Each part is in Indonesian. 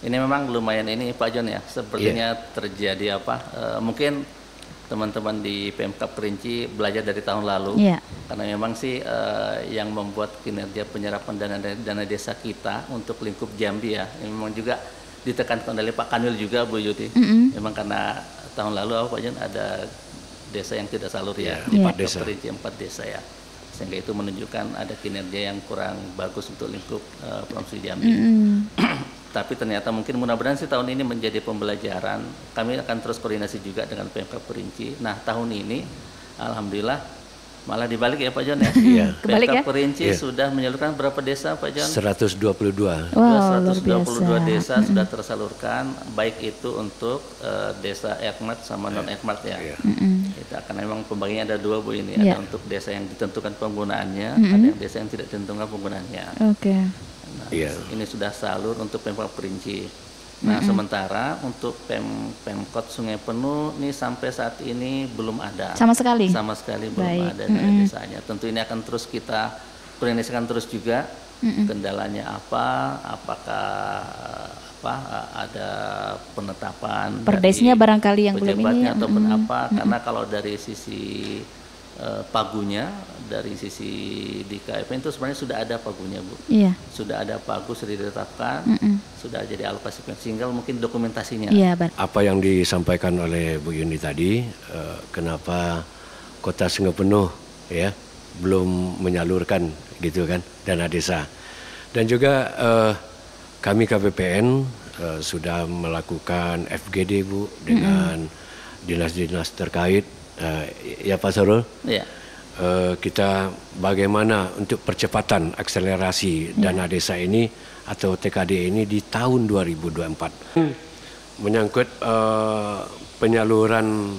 Ini memang lumayan ini Pak Jon ya, sepertinya terjadi mungkin teman-teman di Pemkab Kerinci belajar dari tahun lalu, karena memang sih yang membuat kinerja penyerapan dana desa kita untuk lingkup Jambi ya, memang juga ditekankan oleh Pak Kanwil juga Bu Yudi, memang karena tahun lalu Pak Jon ada desa yang tidak salur ya, di Pemkab Kerinci 4 desa ya, sehingga itu menunjukkan ada kinerja yang kurang bagus untuk lingkup Provinsi Jambi. Tapi ternyata mungkin mudah-mudahan sih tahun ini menjadi pembelajaran. Kami akan terus koordinasi juga dengan Pemkab Kerinci. Nah tahun ini alhamdulillah malah dibalik ya Pak Jon ya. Pemkab Kerinci sudah menyalurkan berapa desa Pak Jon? 122. Wow, 122 desa sudah tersalurkan, baik itu untuk desa Ekmat sama non Ekmat ya. Kita akan memang pembagiannya ada dua Bu ini, ada untuk desa yang ditentukan penggunaannya, ada yang desa yang tidak ditentukan penggunaannya. Nah, ini sudah salur untuk Pemkab Kerinci. Nah, sementara untuk Pemkot Sungai Penuh ini sampai saat ini belum ada. Sama sekali belum ada dana desanya. Tentu ini akan terus kita koordinasikan terus juga. Kendalanya apakah ada penetapan perdesnya barangkali yang belum ini ataupun apa, karena kalau dari sisi pagunya, dari sisi di KFN itu sebenarnya sudah ada pagunya Bu, sudah ada pagu, sudah ditetapkan, sudah jadi alokasi sehingga mungkin dokumentasinya. Apa yang disampaikan oleh Bu Yuni tadi, kenapa Kota Sungai Penuh ya belum menyalurkan gitu kan dana desa, dan juga kami KPPN sudah melakukan FGD Bu dengan dinas-dinas terkait. Ya Pak Sarul, kita bagaimana untuk percepatan akselerasi dana desa ini atau TKD ini di tahun 2024. Menyangkut penyaluran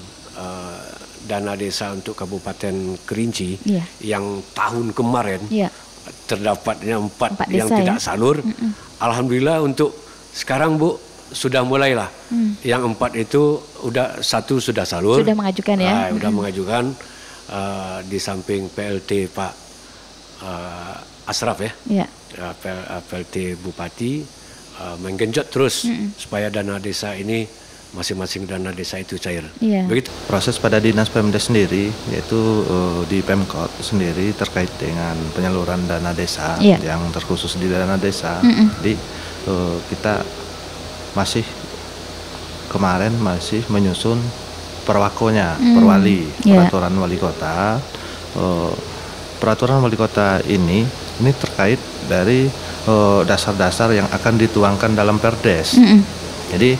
dana desa untuk Kabupaten Kerinci yang tahun kemarin terdapatnya 4 yang tidak salur. Alhamdulillah untuk sekarang Bu sudah mulailah. Yang 4 itu satu sudah salur. Sudah mengajukan ya. Sudah mengajukan di samping PLT Pak Asraf ya. PLT Bupati menggenjot terus supaya dana desa ini masing-masing dana desa itu cair. Begitu. Proses pada Dinas Pemdes sendiri, yaitu di Pemkot sendiri terkait dengan penyaluran dana desa yang terkhusus di dana desa. Jadi kita kemarin masih menyusun perwakonya, perwali, peraturan wali kota. Peraturan wali kota ini terkait dari dasar-dasar yang akan dituangkan dalam Perdes. Jadi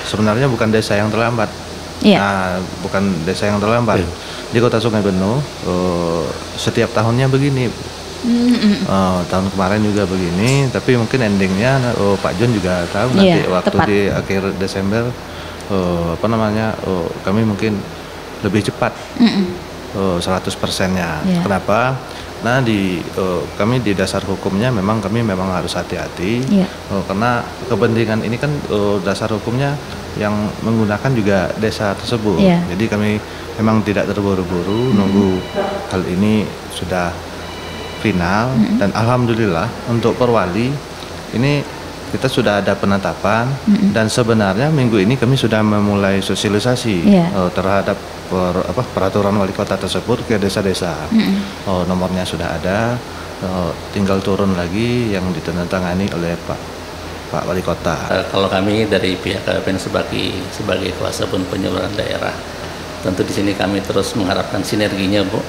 sebenarnya bukan desa yang terlambat. Bukan desa yang terlambat. Di Kota Sungai Penuh setiap tahunnya begini. Tahun kemarin juga begini, tapi mungkin endingnya Pak Jon juga tahu nanti waktu tepat. Di akhir Desember kami mungkin lebih cepat 100%-nya. Kenapa? Nah kami di dasar hukumnya memang harus hati-hati karena kepentingan ini kan dasar hukumnya yang menggunakan juga desa tersebut. Jadi kami memang tidak terburu-buru nunggu hal ini sudah final, dan alhamdulillah untuk perwali ini kita sudah ada penetapan, dan sebenarnya minggu ini kami sudah memulai sosialisasi terhadap peraturan wali kota tersebut ke desa-desa. Nomornya sudah ada, tinggal turun lagi yang ditandatangani oleh Pak Wali Kota. Kalau kami dari pihak KPPN sebagai kuasa penyaluran daerah, tentu di sini kami terus mengharapkan sinerginya Bu.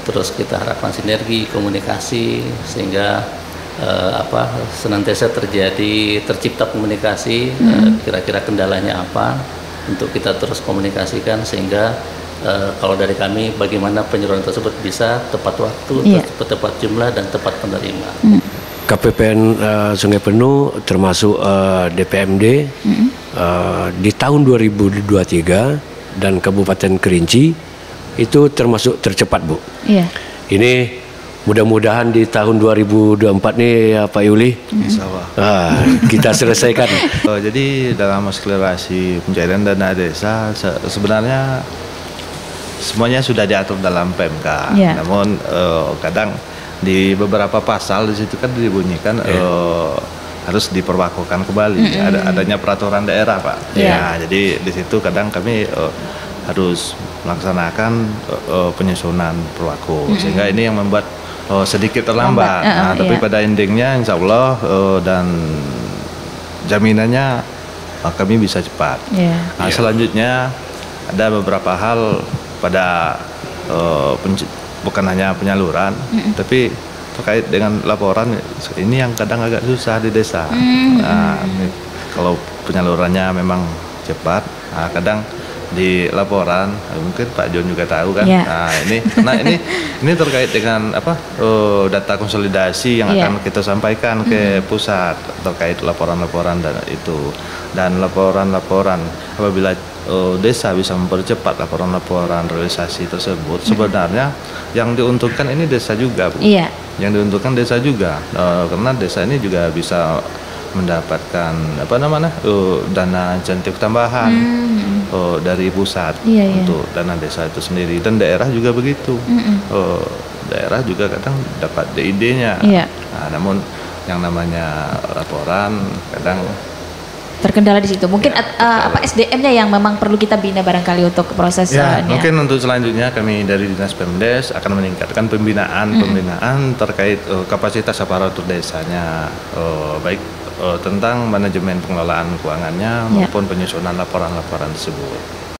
Terus kita harapkan sinergi, komunikasi, sehingga senantiasa tercipta komunikasi, kira-kira kendalanya apa, untuk kita terus komunikasikan, sehingga kalau dari kami bagaimana penyaluran tersebut bisa tepat waktu, tepat jumlah, dan tepat penerima. KPPN Sungai Penuh termasuk DPMD di tahun 2023 dan Kabupaten Kerinci itu termasuk tercepat Bu. Ini mudah-mudahan di tahun 2024 nih ya Pak Yuli, kita selesaikan. Jadi dalam akselerasi pencairan dana desa sebenarnya semuanya sudah diatur dalam PMK. Namun kadang di beberapa pasal di situ kan dibunyikan harus diperlakukan kembali. Adanya peraturan daerah, Pak. Ya, jadi di situ kadang kami harus melaksanakan penyusunan perlaku, sehingga ini yang membuat sedikit terlambat. Tapi pada endingnya insya Allah dan jaminannya kami bisa cepat. Selanjutnya ada beberapa hal pada bukan hanya penyaluran, tapi terkait dengan laporan ini yang kadang agak susah di desa. Kalau penyalurannya memang cepat, kadang di laporan mungkin Pak John juga tahu kan. Nah ini terkait dengan data konsolidasi yang akan kita sampaikan ke pusat terkait laporan-laporan dan laporan-laporan apabila desa bisa mempercepat laporan-laporan realisasi tersebut, sebenarnya yang diuntungkan ini desa juga, Bu. Yang diuntungkan desa juga, karena desa ini juga bisa mendapatkan dana insentif tambahan dari pusat untuk dana desa itu sendiri, dan daerah juga begitu. Daerah juga kadang dapat idenya. Namun yang namanya laporan kadang terkendala di situ. Mungkin SDM-nya yang memang perlu kita bina barangkali untuk prosesnya. Mungkin untuk selanjutnya kami dari Dinas Pemdes akan meningkatkan pembinaan terkait kapasitas aparatur desanya, baik tentang manajemen pengelolaan keuangannya maupun penyusunan laporan-laporan tersebut.